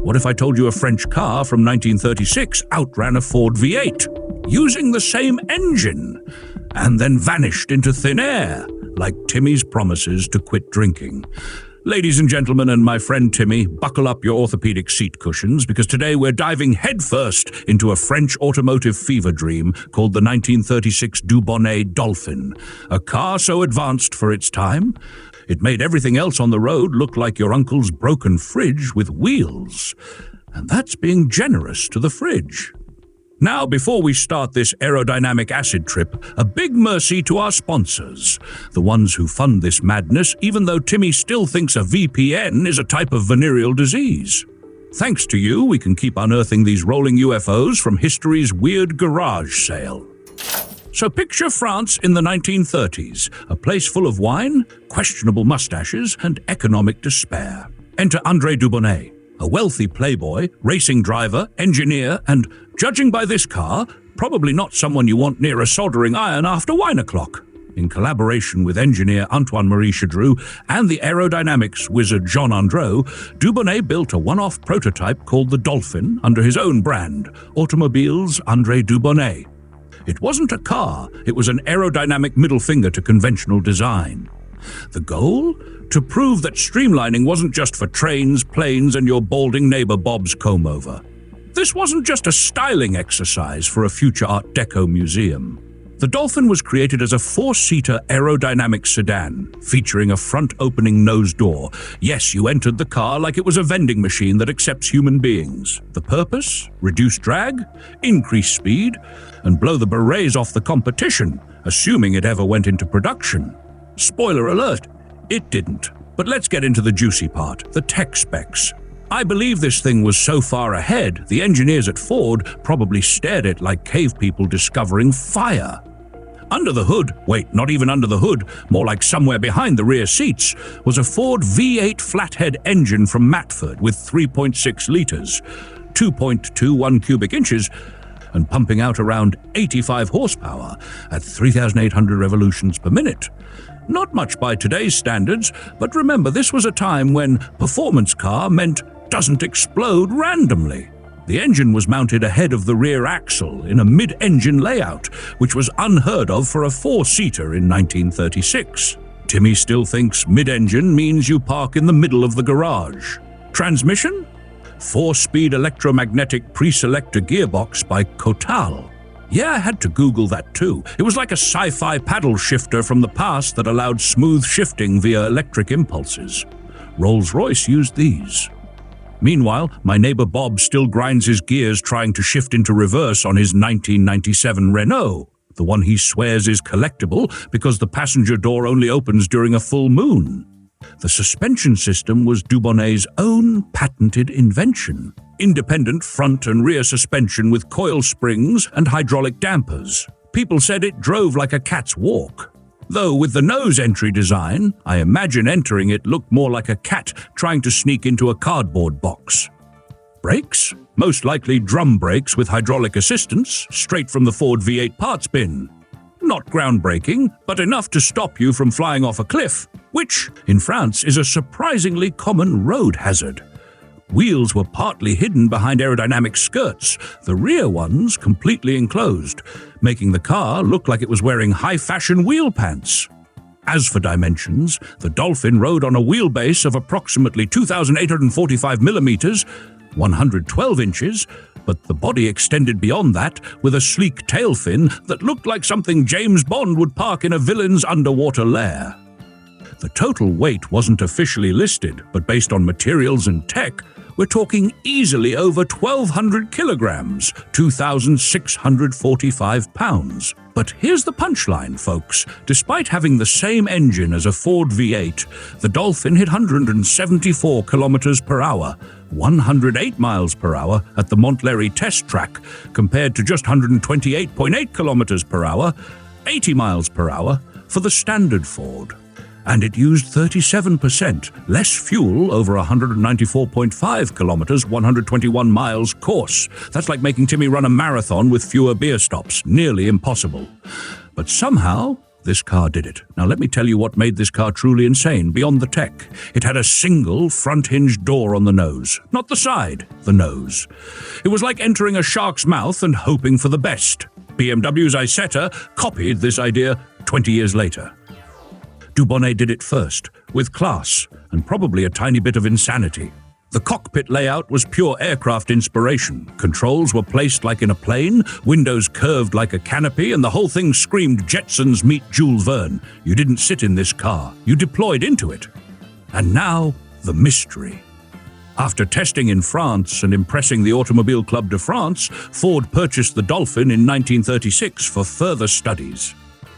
What if I told you a French car from 1936 outran a Ford V8, using the same engine, and then vanished into thin air, like Timmy's promises to quit drinking? Ladies and gentlemen, and my friend Timmy, buckle up your orthopedic seat cushions, because today we're diving headfirst into a French automotive fever dream called the 1936 Dubonnet Dolphin, a car so advanced for its time, it made everything else on the road look like your uncle's broken fridge with wheels. And that's being generous to the fridge. Now, before we start this aerodynamic acid trip, a big mercy to our sponsors, the ones who fund this madness, even though Timmy still thinks a VPN is a type of venereal disease. Thanks to you, we can keep unearthing these rolling UFOs from history's weird garage sale. So picture France in the 1930s, a place full of wine, questionable mustaches, and economic despair. Enter André Dubonnet, a wealthy playboy, racing driver, engineer, and, judging by this car, probably not someone you want near a soldering iron after wine o'clock. In collaboration with engineer Antoine-Marie Chadru and the aerodynamics wizard Jean Andreau, Dubonnet built a one-off prototype called the Dolphin under his own brand, Automobiles André Dubonnet. It wasn't a car, it was an aerodynamic middle finger to conventional design. The goal? To prove that streamlining wasn't just for trains, planes, and your balding neighbor Bob's comb-over. This wasn't just a styling exercise for a future Art Deco museum. The Dolphin was created as a four-seater aerodynamic sedan, featuring a front-opening nose door. Yes, you entered the car like it was a vending machine that accepts human beings. The purpose? Reduce drag, increase speed, and blow the berets off the competition, assuming it ever went into production. Spoiler alert, it didn't. But let's get into the juicy part, the tech specs. I believe this thing was so far ahead, the engineers at Ford probably stared at it like cave people discovering fire. Under the hood, wait, not even under the hood, more like somewhere behind the rear seats, was a Ford V8 flathead engine from Matford with 3.6 litres, 2.21 cubic inches, and pumping out around 85 horsepower at 3,800 revolutions per minute. Not much by today's standards, but remember, this was a time when performance car meant doesn't explode randomly. The engine was mounted ahead of the rear axle in a mid-engine layout, which was unheard of for a four-seater in 1936. Timmy still thinks mid-engine means you park in the middle of the garage. Transmission? Four-speed electromagnetic pre-selector gearbox by Total. Yeah, I had to Google that too. It was like a sci-fi paddle shifter from the past that allowed smooth shifting via electric impulses. Rolls-Royce used these. Meanwhile, my neighbor Bob still grinds his gears trying to shift into reverse on his 1997 Renault, the one he swears is collectible because the passenger door only opens during a full moon. The suspension system was Dubonnet's own patented invention. Independent front and rear suspension with coil springs and hydraulic dampers. People said it drove like a cat's walk. Though with the nose entry design, I imagine entering it looked more like a cat trying to sneak into a cardboard box. Brakes? Most likely drum brakes with hydraulic assistance, straight from the Ford V8 parts bin. Not groundbreaking, but enough to stop you from flying off a cliff, which, in France, is a surprisingly common road hazard. Wheels were partly hidden behind aerodynamic skirts, the rear ones completely enclosed, making the car look like it was wearing high-fashion wheel pants. As for dimensions, the Dolphin rode on a wheelbase of approximately 2,845 millimeters, 112 inches, but the body extended beyond that with a sleek tail fin that looked like something James Bond would park in a villain's underwater lair. The total weight wasn't officially listed, but based on materials and tech, we're talking easily over 1,200 kilograms, 2,645 pounds. But here's the punchline, folks. Despite having the same engine as a Ford V8, the Dolphin hit 174 kilometers per hour, 108 miles per hour at the Montlhéry test track, compared to just 128.8 kilometers per hour, 80 miles per hour for the standard Ford. And it used 37% less fuel over 194.5 kilometers, 121 miles course. That's like making Timmy run a marathon with fewer beer stops, nearly impossible. But somehow, This car did it. Now let me tell you what made this car truly insane, beyond the tech. It had a single front-hinged door on the nose. Not the side, the nose. It was like entering a shark's mouth and hoping for the best. BMW's Isetta copied this idea 20 years later. Dubonnet did it first, with class, and probably a tiny bit of insanity. The cockpit layout was pure aircraft inspiration. Controls were placed like in a plane, windows curved like a canopy, and the whole thing screamed Jetsons meet Jules Verne. You didn't sit in this car, you deployed into it. And now, the mystery. After testing in France and impressing the Automobile Club de France, Ford purchased the Dolphin in 1936 for further studies.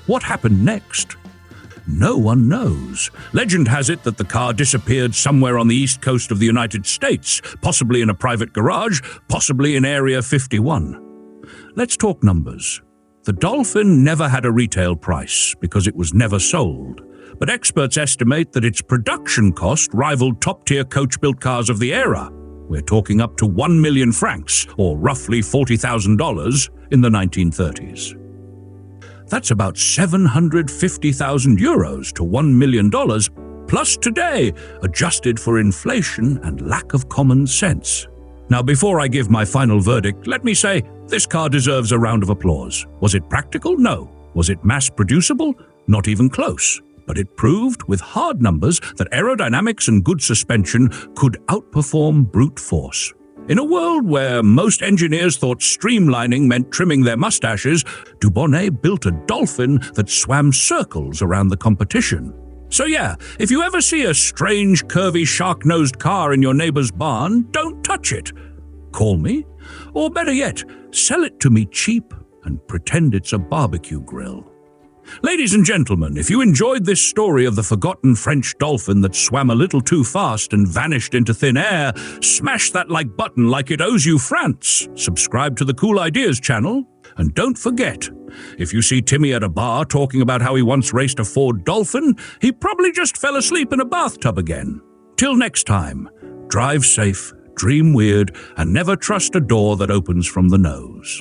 What happened next? No one knows. Legend has it that the car disappeared somewhere on the east coast of the United States, possibly in a private garage, possibly in Area 51. Let's talk numbers. The Dolphin never had a retail price because it was never sold, but experts estimate that its production cost rivaled top-tier coach-built cars of the era. We're talking up to 1 million francs, or roughly $40,000, in the 1930s. That's about 750,000 euros to $1 million, plus today, adjusted for inflation and lack of common sense. Now, before I give my final verdict, let me say, this car deserves a round of applause. Was it practical? No. Was it mass-producible? Not even close. But it proved, with hard numbers, that aerodynamics and good suspension could outperform brute force. In a world where most engineers thought streamlining meant trimming their mustaches, Dubonnet built a Dolphin that swam circles around the competition. So yeah, if you ever see a strange, curvy, shark-nosed car in your neighbor's barn, don't touch it. Call me, or better yet, sell it to me cheap and pretend it's a barbecue grill. Ladies and gentlemen, if you enjoyed this story of the forgotten French dolphin that swam a little too fast and vanished into thin air, smash that like button like it owes you France. Subscribe to the Cool Ideas channel. And don't forget, if you see Timmy at a bar talking about how he once raced a Ford Dolphin, he probably just fell asleep in a bathtub again. Till next time, drive safe, dream weird, and never trust a door that opens from the nose.